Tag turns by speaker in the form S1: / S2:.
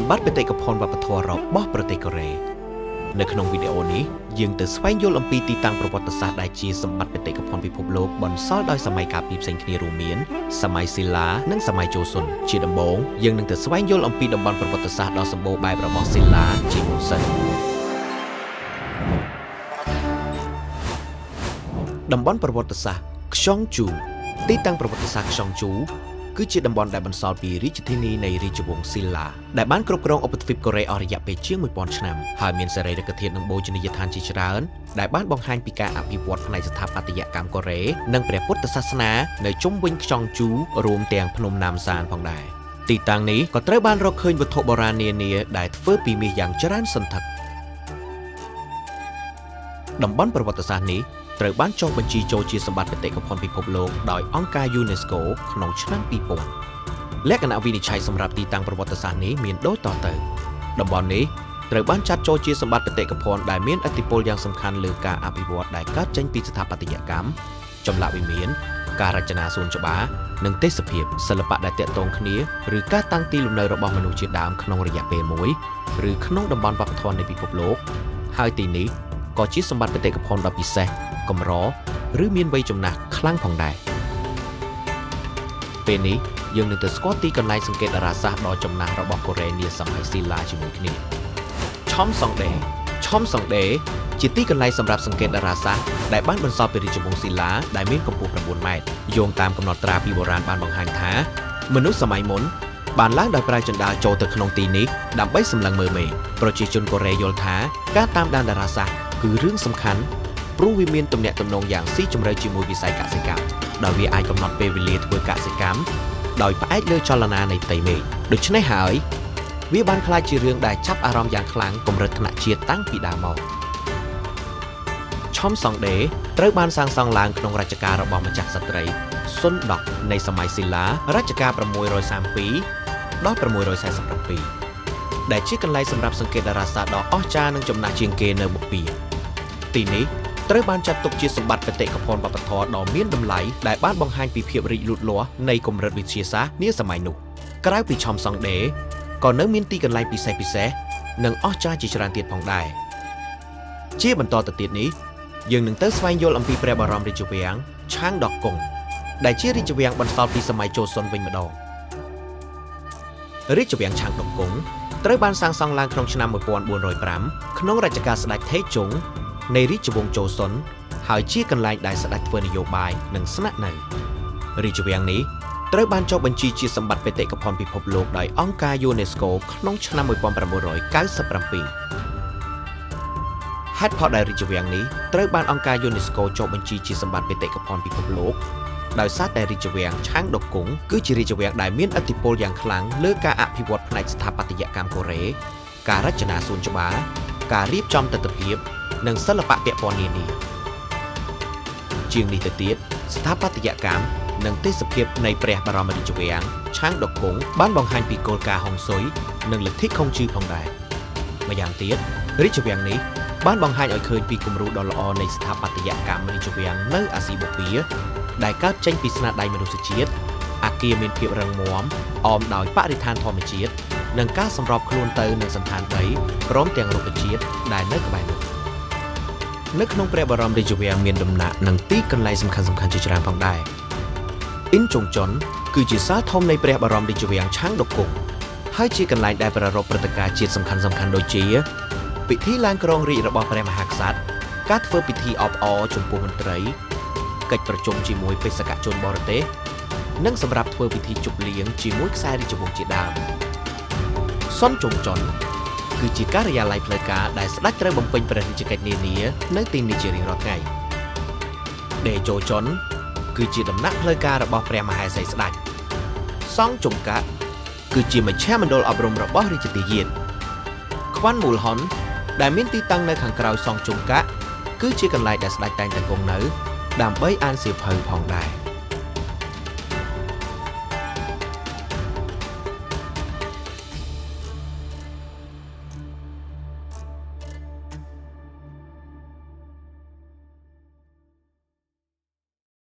S1: សម្បត្តិបេតិកភណ្ឌវប្បធម៌របស់ប្រទេសកូរ៉េនៅក្នុងវីដេអូនេះយើងទៅស្វែងយល់អំពីទីតាំងប្រវត្តិសាស្ត្រដែលជាសម្បត្តិបេតិកភណ្ឌពិភពលោកបន្សល់ដោយសម័យកាលពីផ្សេងគ្នារួមមានសម័យស៊ីឡានិងសម័យជូស៊ុនជាដំបូងយើងនឹងទៅស្វែងយល់អំពីតំបន់ប្រវត្តិសាស្ត្រដ៏សម្បូរបែបរបស់ស៊ីឡាជាមុនសិនតំបន់ប្រវត្តិសាស្ត្រខ្យងជូទីតាំងប្រវត្តិសាស្ត្រខ្យងជូគឺជាតំបន់ដែលបន្សល់ពីរាជធានីនៃរាជវង្សស៊ីឡាដែលបានគ្រប់គ្រងឧបទ្វីបកូរ៉េអស់រយៈពេលជាង 1000 ឆ្នាំហើយមានសរីរកធាតុនិងបូជនីយដ្ឋានជាច្រើនដែលបានបង្ហាញពីការអភិវឌ្ឍផ្នែកស្ថាបត្យកម្មកូរ៉េនិងព្រះពុទ្ធសាសនានៅជុំវិញខ្យងជូរួមទាំងភ្នំណាមសានផងដែរទីតាំងនេះក៏ត្រូវបានរកឃើញវត្ថុបុរាណនានាដែលធ្វើពីមាសយ៉ាងច្រើនសន្ធឹកតំបន់ប្រវត្តិសាស្ត្រនេះត្រូវបានចុះបញ្ជីចូលជាសម្បត្តិបេតិកភណ្ឌពិភពលោកដោយអង្គការ UNESCO ក្នុងឆ្នាំ 2000 លក្ខណៈវិនិច្ឆ័យសម្រាប់ទីតាំងប្រវត្តិសាស្ត្រនេះមានដូចតទៅតំបន់នេះត្រូវបានចាត់ចូលជាសម្បត្តិបេតិកភណ្ឌដែលមានឥទ្ធិពលយ៉ាងសំខាន់លើការអភិវឌ្ឍដែលកើតចេញពីស្ថាបត្យកម្មចម្លាក់វិមានការរចនាសួនច្បារនិងទេសភាពសិល្បៈដែលទាក់ទងគ្នាឬការតាំងទីលំនៅរបស់មនុស្សជាដើមក្នុងរយៈពេលមួយឬក្នុងតំបន់វប្បធម៌នៃពិភពលោកហើយទីនេះក៏ជាសម្បត្តិបេតិកភណ្ឌដ៏ពិសេសកម្រឬមានវ័យចំណាស់ខ្លាំងផងដែរពេលនេះយើងនឹងទៅស្គាល់ទីកន្លែងសង្កេតតារាសាស្ត្រដ៏ចំណាស់របស់កូរ៉េនាសម័យស៊ីឡាជាមួយគ្នាឆំសង់ដេជាទីកន្លែងសម្រាប់សង្កេតតារាសាស្ត្រដែលបានបន្សល់ពីរាជវង្សស៊ីឡាដែលមានកម្ពស់ 9 ម៉ែត្រយោងតាមកំណត់ត្រាពីបុរាណបានបង្ហាញថាមនុស្សសម័យមុនបានឡើងដោយប្រើជណ្ដើរចូលទៅក្នុងទីនេះដើម្បីសម្លឹងមើលមេឃប្រជាជនកូរ៉េយល់ថាការតាមដានតារាសាស្ត្រគឺរឿងសំខាន់ព្រោះវាមានទំនាក់ទំនងយ៉ាងស៊ីជម្រៅជាមួយវិស័យកសិកម្មដោយវាអាចកំណត់ពេលវេលាធ្វើកសិកម្មដោយផ្អែកលើចលនានៃផ្ទៃមេឃដូច្នេះហើយវាបានក្លាយជារឿងដែលចាប់អារម្មណ៍យ៉ាងខ្លាំងកម្រិតថ្នាក់ជាតិតាំងពីដើមមកឆំសង់ដេត្រូវបានសាងសង់ឡើងក្នុងរជ្ជកាលរបស់ម្ចាស់ក្សត្រីស៊ុនដកនៃសម័យស៊ីឡារជ្ជកាល632ដល់647ដែលជាកន្លែងសម្រាប់សង្កេតតារាសាស្ត្រដ៏អស្ចារ្យនិងចំណាស់ជាងគេនៅបូព៌ាទីនេះត្រូវបានចាត់ទុកជាសម្បត្តិបេតិកភណ្ឌវប្បធម៌ដ៏មានតម្លៃដែលបានបង្ហាញពីភាពរីកលូតលាស់នៃកម្រិតវិទ្យាសាស្ត្រនាសម័យនោះក្រៅពីឆំសង់ដេក៏នៅមានទីកន្លែងពិសេសនិងអស្ចារ្យជាច្រើនទៀតផងដែរជាបន្តទៅទៀតនេះយើងនឹងទៅស្វែងយល់អំពីព្រះបរមរាជវាំងឆាងដកកុងដែលជារាជវាំងបន្សល់ពីសម័យជូស៊ុនវិញម្ដងរាជវាំងឆាងដកកុងត្រូវបានសាងសង់ឡើងក្នុងឆ្នាំ 1405 ក្នុងរជ្ជកាលស្ដេចថេជុងនៃរាជវង្សជូស៊ុនហើយជាកន្លែងដែលស្ដេចធ្វើនយោបាយនិងស្នាក់នៅរាជវាំងនេះត្រូវបានចុះបញ្ជីជាសម្បត្តិបេតិកភណ្ឌពិភពលោកដោយអង្គការ UNESCO ក្នុងឆ្នាំ 1997 ហេតុផលដែលរាជវាំងនេះត្រូវបានអង្គការ UNESCO ចុះបញ្ជីជាសម្បត្តិបេតិកភណ្ឌពិភពលោកដោយសារតែរាជវាំងឆាងដកកុងគឺជារាជវាំងដែលមានឥទ្ធិពលយ៉ាងខ្លាំងលើការអភិវឌ្ឍផ្នែកស្ថាបត្យកម្មកូរ៉េការរចនាសួនច្បារការរៀបចំទិដ្ឋភាពនិងសិល្បៈពាក់ព័ន្ធនានាជាងនេះទៅទៀតស្ថាបត្យកម្មនិងទេសភាពនៃព្រះបរមរាជវាំងឆាងដកកុងបានបង្ហាញពីគោលការណ៍ហុងស៊ុយនិងលទ្ធិខុងជឺផងដែរម្យ៉ាងទៀតរាជវាំងនេះបានបង្ហាញឲ្យឃើញពីគំរូដ៏ល្អនៃស្ថាបត្យកម្មរាជវាំងនៅអាស៊ីបូព៌ាដែលកើតចេញពីស្នាដៃមនុស្សជាតិអគារមានភាពរឹងមាំអមដោយបរិស្ថានធម្មជាតិនិងការសម្របខ្លួនទៅនឹងសណ្ឋានដីព្រមទាំងរុក្ខជាតិដែលនៅក្បែរនោះនៅក្នុងព្រះបរមរាជវាំងមានដំណាក់និងទីកន្លែងសំខាន់ជាច្រើនផងដែរអ៊ីនជុងជុនគឺជាសាលធំនៃព្រះបរមរាជវាំងឆាងដកកុងហើយជាកន្លែងដែលប្រារព្ធព្រឹត្តិការណ៍ជាតិសំខាន់ដូចជាពិធីឡើងគ្រងរាជ្យរបស់ព្រះមហាក្សត្រការធ្វើពិធីអបអរចំពោះមន្ត្រីកិច្ចប្រជុំជាមួយបេសកជនបរទេសនិងសម្រាប់ធ្វើពិធីជប់លៀងជាមួយខ្សែរាជវង្សជាដើមសុនជុងជុនគឺជាការិយាល័យផ្លូវការដែលស្ដេចត្រូវបំពេញព្រះរាជកិច្ចនានានៅទីនេះជារៀងរាល់ថ្ងៃដេជោជុនគឺជាដំណាក់ផ្លូវការរបស់ព្រះមហេសីស្ដេចសង់ជុំកាក់គឺជាមជ្ឈមណ្ឌលអប់រំរបស់រាជទាយាទខ្វាន់មូលហុនដែលមានទីតាំងនៅខាងក្រោយសង់ជុំកាក់គឺជាកន្លែងដែលស្ដេចតែងតែគង់នៅដើម្បីអានសៀវភៅផងដែរ